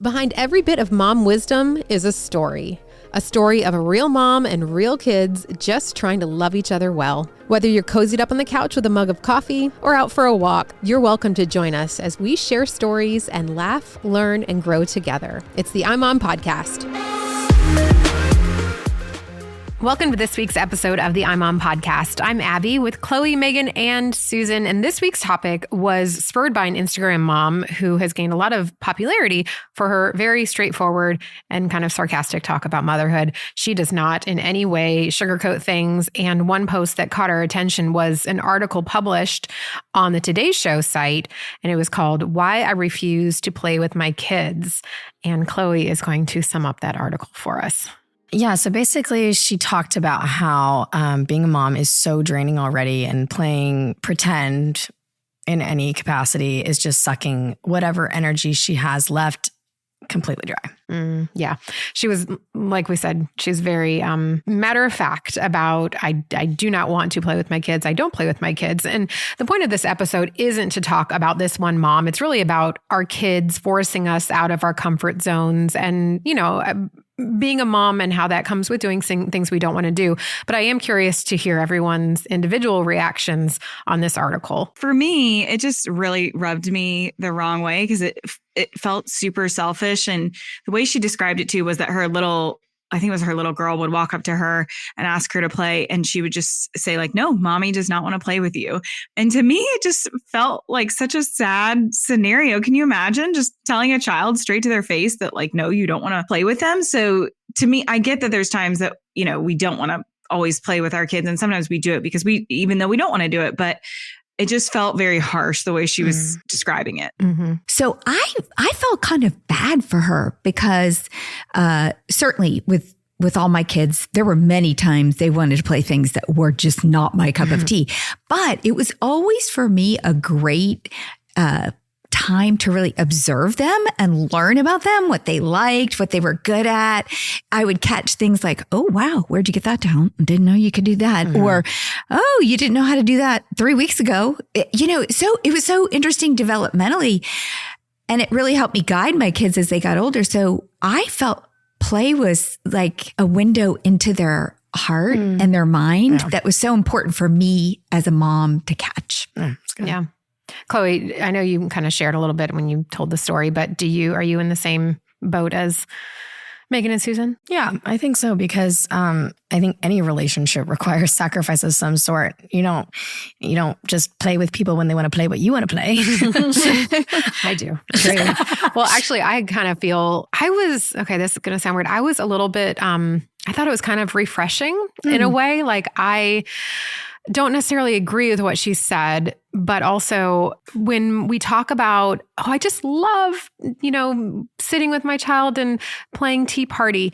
Behind every bit of mom wisdom is a story. A story of a real mom and real kids just trying to love each other well. Whether you're cozied up on the couch with a mug of coffee or out for a walk, you're welcome to join us as we share stories and laugh, learn, and grow together. It's the iMom Podcast. Welcome to this week's episode of the iMom Podcast. I'm Abby with Chloe, Megan, and Susan, and this week's topic was spurred by an Instagram mom who has gained a lot of popularity for her very straightforward and kind of sarcastic talk about motherhood. She does not in any way sugarcoat things, and one post that caught our attention was an article published on the Today Show site, and it was called "Why I Refuse to Play with My Kids," and Chloe is going to sum up that article for us. Yeah, so basically she talked about how being a mom is so draining already, and playing pretend in any capacity is just sucking whatever energy she has left completely dry. Yeah. She was, like we said, she's very matter of fact about, I do not want to play with my kids. I don't play with my kids. And the point of this episode isn't to talk about this one mom. It's really about our kids forcing us out of our comfort zones and, you know, being a mom and how that comes with doing things we don't want to do. But I am curious to hear everyone's individual reactions on this article. For me, it just really rubbed me the wrong way because it felt super selfish. And the way she described it too was that her little girl would walk up to her and ask her to play. And she would just say like, "No, mommy does not want to play with you." And to me, it just felt like such a sad scenario. Can you imagine just telling a child straight to their face that like, no, you don't want to play with them? So to me, I get that there's times that, you know, we don't want to always play with our kids. And sometimes we do it because even though we don't want to do it, but it just felt very harsh the way she was describing it. Mm-hmm. So I felt kind of bad for her because certainly with all my kids, there were many times they wanted to play things that were just not my cup of tea. But it was always for me a great time to really observe them and learn about them, what they liked, what they were good at. I would catch things like, "Oh, wow, where'd you get that down? Didn't know you could do that." Mm-hmm. Or, "Oh, you didn't know how to do that 3 weeks ago." So it was so interesting developmentally. And it really helped me guide my kids as they got older. So I felt play was like a window into their heart and their mind that was so important for me as a mom to catch. Yeah. Chloe, I know you kind of shared a little bit when you told the story, but are you in the same boat as Megan and Susan? Yeah, I think so, because I think any relationship requires sacrifice of some sort. You don't just play with people when they want to play what you want to play. I do. Well, actually, I kind of feel this is going to sound weird. I was a little bit, I thought it was kind of refreshing in a way. Like I don't necessarily agree with what she said, but also when we talk about, I just love, sitting with my child and playing Tea Party.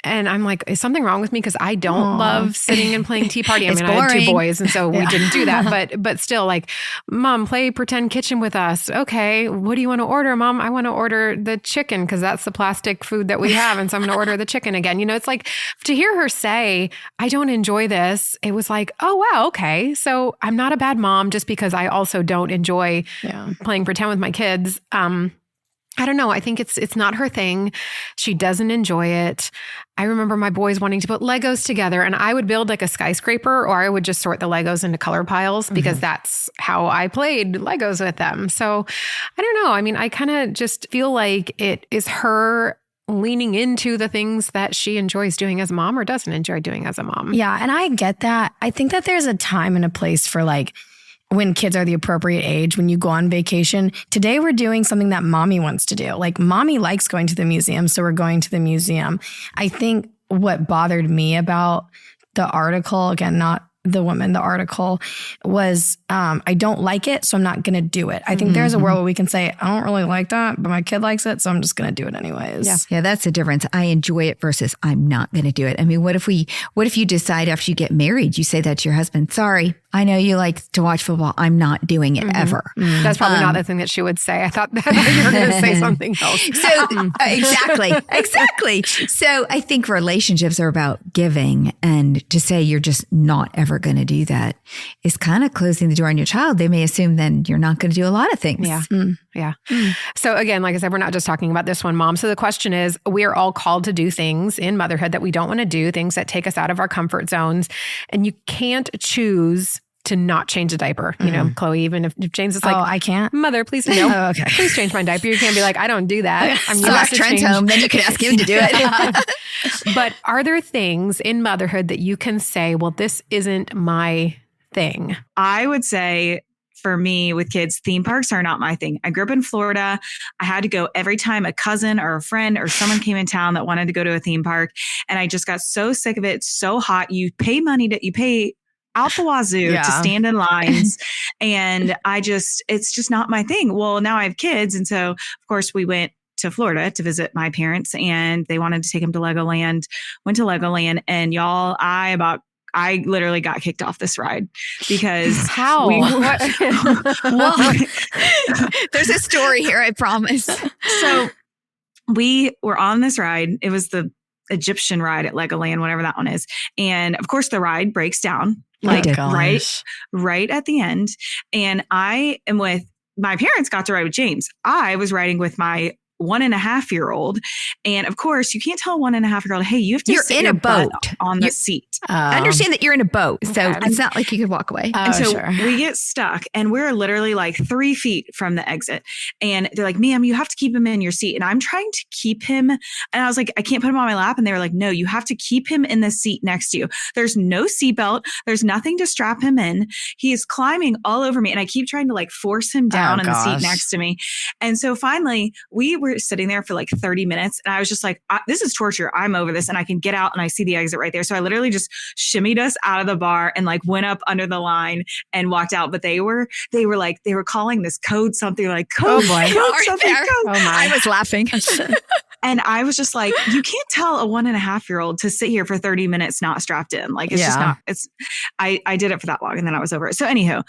And I'm like, is something wrong with me? Because I don't love sitting and playing Tea Party. I mean, boring. I had 2 boys, and so we didn't do that. But still, like, "Mom, play pretend kitchen with us." Okay, what do you want to order, Mom? I want to order the chicken because that's the plastic food that we have. And so I'm going to order the chicken again. It's like to hear her say, "I don't enjoy this." It was like, oh, wow, okay. So I'm not a bad mom just because I also don't enjoy playing pretend with my kids. I don't know. I think it's not her thing. She doesn't enjoy it. I remember my boys wanting to put Legos together, and I would build like a skyscraper, or I would just sort the Legos into color piles because that's how I played Legos with them. So I don't know. I mean, I kind of just feel like it is her leaning into the things that she enjoys doing as a mom or doesn't enjoy doing as a mom. Yeah. And I get that. I think that there's a time and a place for like, when kids are the appropriate age, when you go on vacation. Today we're doing something that mommy wants to do. Like mommy likes going to the museum, so we're going to the museum. I think what bothered me about the article, again, not the woman, the article, was I don't like it, so I'm not going to do it. I think there's a world where we can say, I don't really like that, but my kid likes it, so I'm just going to do it anyways. Yeah, that's the difference. I enjoy it versus I'm not going to do it. I mean, what if you decide after you get married, you say that to your husband, "Sorry, I know you like to watch football. I'm not doing it ever." That's probably not the thing that she would say. I thought that you were going to say something else. So exactly. So I think relationships are about giving, and to say you're just not ever going to do that is kind of closing the door on your child. They may assume then you're not going to do a lot of things. Yeah. Yeah. So again, like I said, we're not just talking about this one mom. So the question is, we are all called to do things in motherhood that we don't want to do, things that take us out of our comfort zones. And you can't choose to not change a diaper. You know, Chloe, even if James is like, I can't. Mother, please Oh, okay. please change my diaper. You can't be like, I don't do that. I mean, you So have if to Trent's change. home, then you can ask him to do it. But are there things in motherhood that you can say, well, this isn't my thing? I would say for me with kids, theme parks are not my thing. I grew up in Florida. I had to go every time a cousin or a friend or someone came in town that wanted to go to a theme park. And I just got so sick of it. It's so hot. You pay out the wazoo to stand in lines. And it's just not my thing. Well, now I have kids. And so of course we went to Florida to visit my parents and they wanted to take them to Legoland, went to Legoland, and y'all, I literally got kicked off this ride because How? Well, there's a story here, I promise. So we were on this ride. It was the Egyptian ride at Legoland, whatever that one is. And of course the ride breaks down right at the end. And I am with my parents got to ride with James. I was riding with my 1.5-year-old. And of course, you can't tell a 1.5-year-old, hey, you have to You're sit in your a boat butt on the seat. I understand that you're in a boat, so Okay. it's not like you could walk away. And so sure. we get stuck and we're literally like 3 feet from the exit. And they're like, ma'am, you have to keep him in your seat. And I'm trying to keep him. And I was like, I can't put him on my lap. And they were like, no, you have to keep him in the seat next to you. There's no seatbelt. There's nothing to strap him in. He is climbing all over me. And I keep trying to like force him down in the seat next to me. And so finally we were sitting there for like 30 minutes. And I was just like, this is torture. I'm over this. And I can get out and I see the exit right there. So I literally just shimmied us out of the bar and like went up under the line and walked out. But they were calling this code something like code, Oh boy. code something, code. Oh my. I was laughing. And I was just like, you can't tell a 1.5-year-old to sit here for 30 minutes not strapped in. Like it's just not, I did it for that long and then I was over it. So anywho,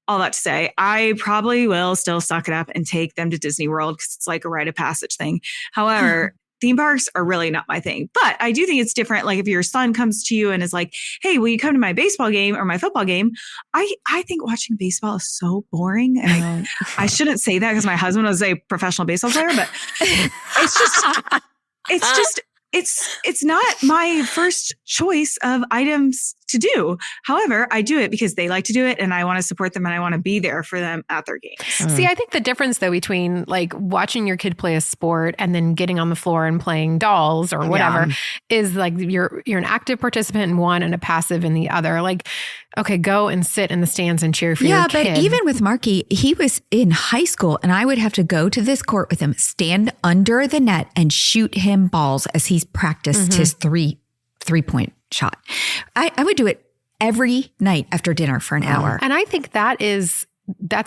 all that to say, I probably will still suck it up and take them to Disney World because it's like a rite of passage thing. However, theme parks are really not my thing. But I do think it's different. Like if your son comes to you and is like, hey, will you come to my baseball game or my football game? I think watching baseball is so boring. And I shouldn't say that because my husband was a professional baseball player, but it's not my first choice of items to do. However, I do it because they like to do it and I want to support them and I want to be there for them at their games. See, I think the difference though between like watching your kid play a sport and then getting on the floor and playing dolls or whatever is like you're an active participant in one and a passive in the other. Like, okay, go and sit in the stands and cheer for your kid. Yeah, but even with Marky, he was in high school and I would have to go to this court with him, stand under the net and shoot him balls as he's practiced his three-point shot. I would do it every night after dinner for an hour. And I think that's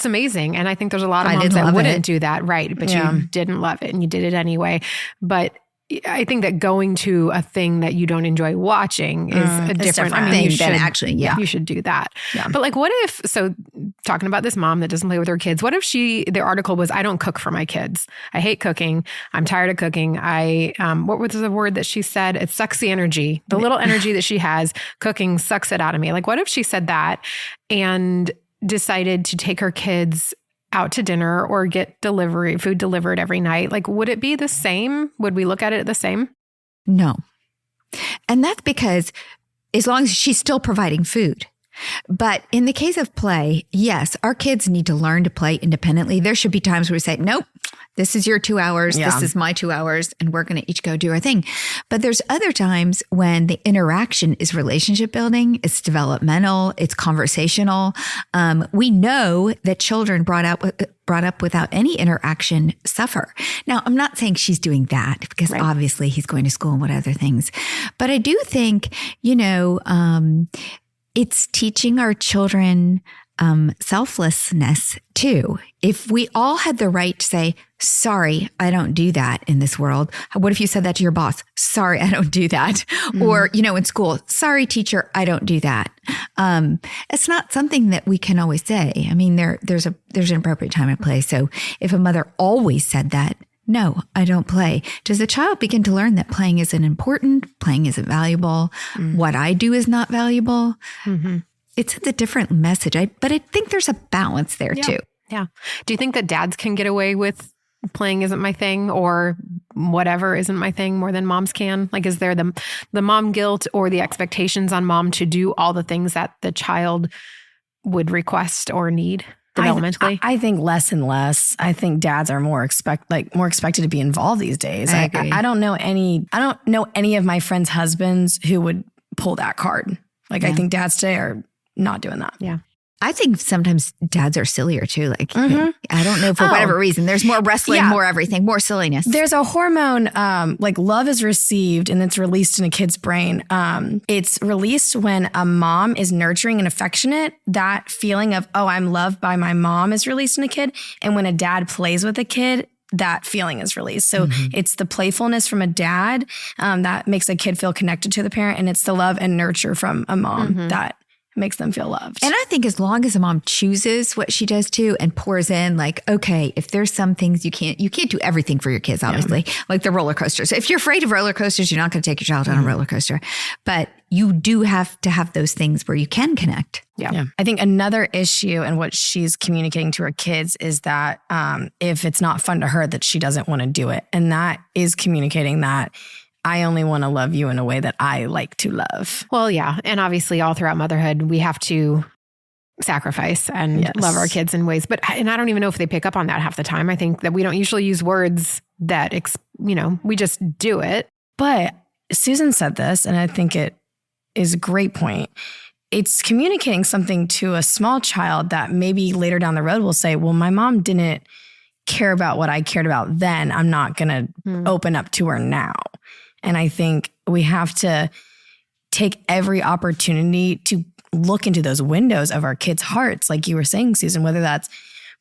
amazing. And I think there's a lot of I moms didn't that love wouldn't it. do that. Right. But you didn't love it and you did it anyway. But I think that going to a thing that you don't enjoy watching is a different thing you than should- actually, you should do that. Yeah. But like, what if, so talking about this mom that doesn't play with her kids, what if the article was, I don't cook for my kids. I hate cooking. I'm tired of cooking. What was the word that she said? It sucks the energy. The little energy that she has, cooking sucks it out of me. Like, what if she said that and decided to take her kids out to dinner or get food delivered every night? Like, would it be the same? Would we look at it the same? No. And that's because as long as she's still providing food. But in the case of play, yes, our kids need to learn to play independently. There should be times where we say, nope, this is your 2 hours. Yeah. This is my 2 hours. And we're going to each go do our thing. But there's other times when the interaction is relationship building. It's developmental. It's conversational. We know that children brought up without any interaction suffer. Now, I'm not saying she's doing that because obviously he's going to school and what other things. But I do think, it's teaching our children selflessness too. If we all had the right to say, sorry, I don't do that in this world. What if you said that to your boss? Sorry, I don't do that. Or, in school, sorry, teacher, I don't do that. It's not something that we can always say. I mean, there's an appropriate time and place. So if a mother always said that, no, I don't play. Does the child begin to learn that playing isn't important, playing isn't valuable, what I do is not valuable? It's a different message. But I think there's a balance there too. Yeah. Do you think that dads can get away with playing isn't my thing or whatever isn't my thing more than moms can? Like, is there the mom guilt or the expectations on mom to do all the things that the child would request or need developmentally? I think less and less. I think dads are more expected to be involved these days. I agree. I don't know any of my friends' husbands who would pull that card. Like, I think dads today are not doing that. Yeah. I think sometimes dads are sillier too. Like, I don't know, for whatever reason, there's more wrestling, more everything, more silliness. There's a hormone, like love is received and it's released in a kid's brain. It's released when a mom is nurturing and affectionate. That feeling of, oh, I'm loved by my mom is released in a kid. And when a dad plays with a kid, that feeling is released. So it's the playfulness from a dad that makes a kid feel connected to the parent. And it's the love and nurture from a mom that makes them feel loved. And I think as long as a mom chooses what she does too and pours in, like, okay, if there's some things you can't do everything for your kids, obviously, like the roller coasters. If you're afraid of roller coasters, you're not going to take your child on a roller coaster, but you do have to have those things where you can connect. Yeah. I think another issue and what she's communicating to her kids is that if it's not fun to her, that she doesn't want to do it. And that is communicating that I only want to love you in a way that I like to love. Well, yeah. And obviously all throughout motherhood, we have to sacrifice and love our kids in ways. And I don't even know if they pick up on that half the time. I think that we don't usually use words that, we just do it. But Susan said this, and I think it is a great point. It's communicating something to a small child that maybe later down the road will say, well, my mom didn't care about what I cared about then. I'm not going to open up to her now. And I think we have to take every opportunity to look into those windows of our kids' hearts, like you were saying, Susan, whether that's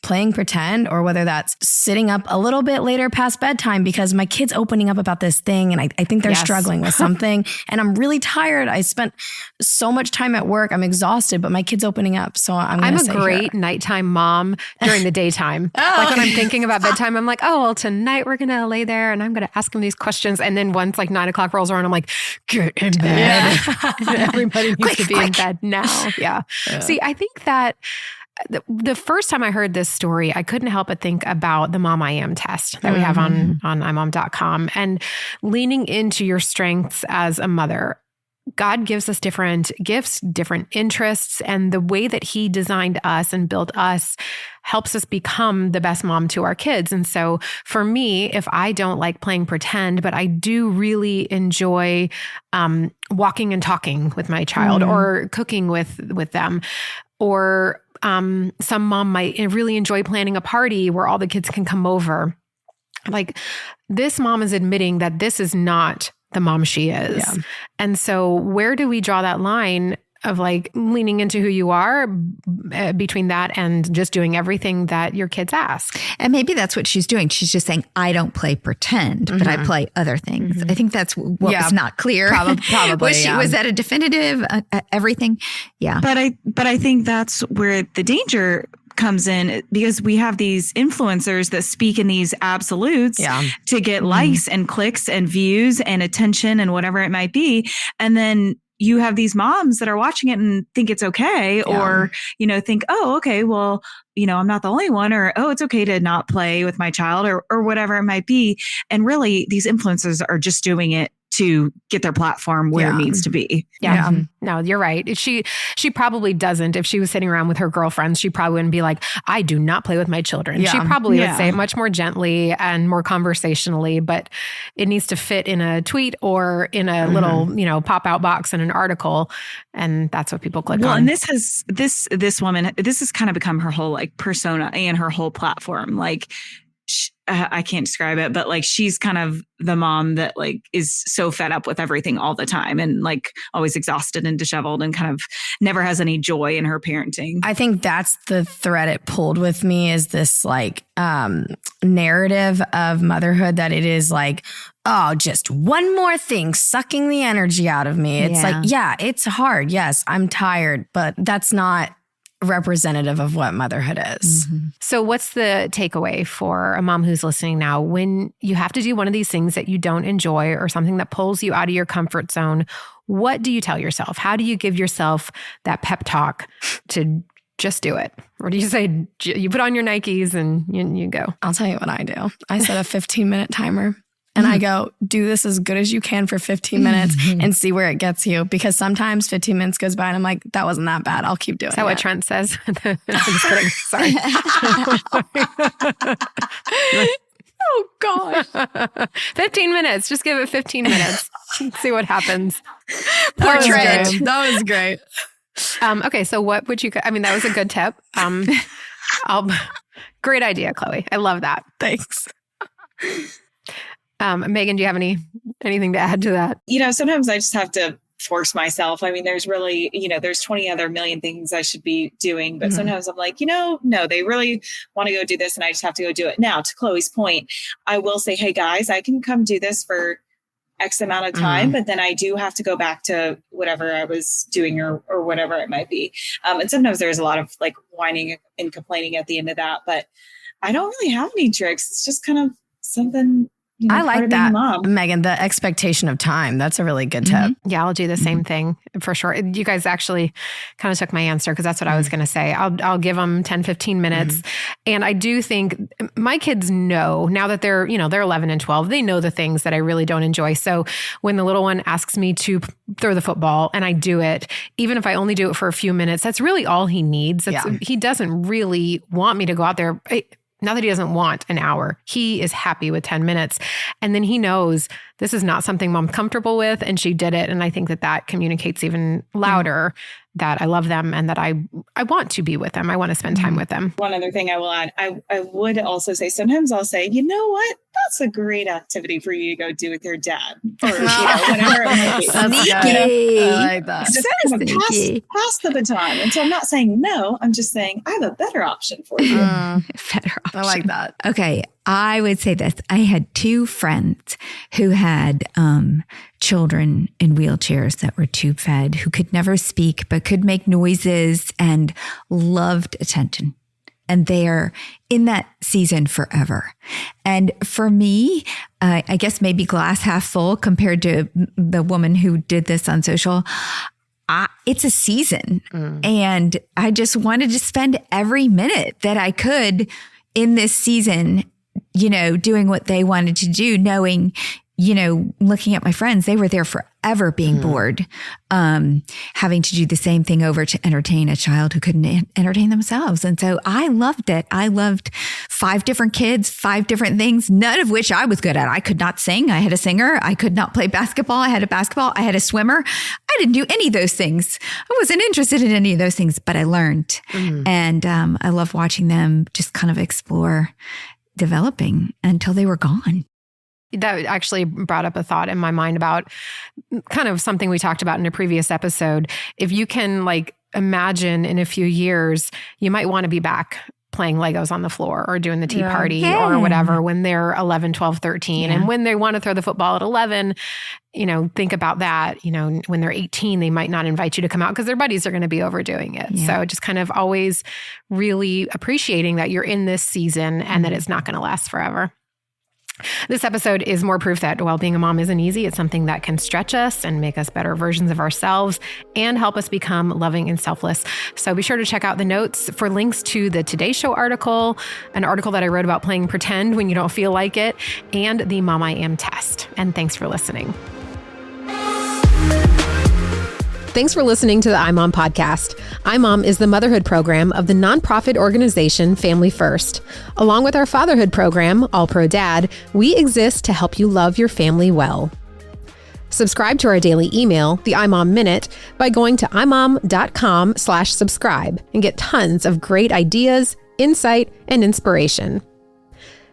playing pretend or whether that's sitting up a little bit later past bedtime because my kid's opening up about this thing and I think they're struggling with something and I'm really tired. I spent so much time at work. I'm exhausted, but my kid's opening up. So I'm a great nighttime mom during the daytime. Like when I'm thinking about bedtime, I'm like, oh, well, tonight we're going to lay there and I'm going to ask him these questions. And then once like 9 o'clock rolls around, I'm like, get in bed. Everybody needs to be in bed now. Yeah. See, I think that the first time I heard this story, I couldn't help but think about the Mom I Am test that we have on imom.com and leaning into your strengths as a mother. God gives us different gifts, different interests, and the way that he designed us and built us helps us become the best mom to our kids. And so for me, if I don't like playing pretend, but I do really enjoy walking and talking with my child or cooking with them, or some mom might really enjoy planning a party where all the kids can come over. Like this mom is admitting that this is not the mom she is. Yeah. And so where do we draw that line of like leaning into who you are between that and just doing everything that your kids ask? And maybe that's what she's doing. She's just saying, I don't play pretend, but I play other things. I think that's what was not clear. Probably. Was that a definitive everything? Yeah. But I think that's where the danger comes in, because we have these influencers that speak in these absolutes to get likes and clicks and views and attention and whatever it might be. And then you have these moms that are watching it and think it's okay, or, think, oh, okay, well, I'm not the only one, or, oh, it's okay to not play with my child, or whatever it might be. And really these influencers are just doing it to get their platform where it needs to be. Yeah. No, you're right. She probably doesn't. If she was sitting around with her girlfriends, she probably wouldn't be like, I do not play with my children. Yeah. She probably would say it much more gently and more conversationally, but it needs to fit in a tweet or in a little, pop out box in an article. And that's what people click on. Well, and this woman, this has kind of become her whole like persona and her whole platform. Like, I can't describe it, but like she's kind of the mom that like is so fed up with everything all the time and like always exhausted and disheveled and kind of never has any joy in her parenting. I think that's the thread it pulled with me, is this like narrative of motherhood that it is like, oh, just one more thing sucking the energy out of me. It's like, it's hard. Yes, I'm tired, but that's not representative of what motherhood is. So what's the takeaway for a mom who's listening now? When you have to do one of these things that you don't enjoy or something that pulls you out of your comfort zone, what do you tell yourself? How do you give yourself that pep talk to just do it? Or do you say you put on your Nikes and you go? I'll tell you what I do. I set a 15-minute timer. And I go, do this as good as you can for 15 minutes and see where it gets you. Because sometimes 15 minutes goes by and I'm like, that wasn't that bad. I'll keep doing it. Is that what Trent says? I'm just kidding. Sorry. Oh, gosh. 15 minutes. Just give it 15 minutes. See what happens. Poor Trent. That was great. Okay, so what would you, that was a good tip. Great idea, Chloe. I love that. Thanks. Megan, do you have anything to add to that? Sometimes I just have to force myself. There's really, there's 20 other million things I should be doing, but sometimes I'm like, no, they really want to go do this and I just have to go do it. Now, to Chloe's point, I will say, hey guys, I can come do this for X amount of time, but then I do have to go back to whatever I was doing or whatever it might be. And sometimes there's a lot of like whining and complaining at the end of that, but I don't really have any tricks. It's just kind of something. I like that, Megan, the expectation of time. That's a really good tip. Yeah, I'll do the same thing for sure. You guys actually kind of took my answer because that's what I was going to say. I'll give them 10, 15 minutes. And I do think my kids know now that they're 11 and 12, they know the things that I really don't enjoy. So when the little one asks me to throw the football and I do it, even if I only do it for a few minutes, that's really all he needs. He doesn't really want me to go out there. Not that he doesn't want an hour. He is happy with 10 minutes. And then he knows this is not something mom's comfortable with. And she did it. And I think that communicates even louder that I love them and that I want to be with them. I want to spend time with them. One other thing I will add, I would also say, sometimes I'll say, you know what? That's a great activity for you to go do with your dad. Or, whatever it might be. Sneaky. I like that. Just pass the baton. And so I'm not saying no, I'm just saying I have a better option for you. Better option. I like that. Okay. I would say this. I had two friends who had children in wheelchairs that were tube fed, who could never speak, but could make noises and loved attention. And they're in that season forever. And for me, I guess maybe glass half full compared to the woman who did this on social. It's a season. And I just wanted to spend every minute that I could in this season, doing what they wanted to do, knowing, looking at my friends, they were there forever being bored, having to do the same thing over to entertain a child who couldn't entertain themselves. And so I loved it. I loved 5 different kids, 5 different things, none of which I was good at. I could not sing. I had a singer. I could not play basketball. I had a basketball. I had a swimmer. I didn't do any of those things. I wasn't interested in any of those things, but I learned. And I love watching them just kind of explore developing until they were gone. That actually brought up a thought in my mind about kind of something we talked about in a previous episode. If you can imagine in a few years, you might want to be back playing Legos on the floor or doing the tea party or whatever when they're 11, 12, 13. And when they want to throw the football at 11, think about that. When they're 18, they might not invite you to come out because their buddies are going to be overdoing it. So just kind of always really appreciating that you're in this season and that it's not going to last forever. This episode is more proof that while being a mom isn't easy, it's something that can stretch us and make us better versions of ourselves and help us become loving and selfless. So be sure to check out the notes for links to the Today Show article, an article that I wrote about playing pretend when you don't feel like it, and the Mom I Am test. And thanks for listening. Thanks for listening to the iMom podcast. iMom is the motherhood program of the nonprofit organization Family First. Along with our fatherhood program, All Pro Dad, we exist to help you love your family well. Subscribe to our daily email, the iMom Minute, by going to imom.com/subscribe and get tons of great ideas, insight, and inspiration.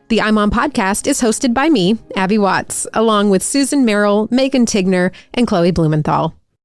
The iMom podcast is hosted by me, Abby Watts, along with Susan Merrill, Megan Tigner, and Chloe Blumenthal.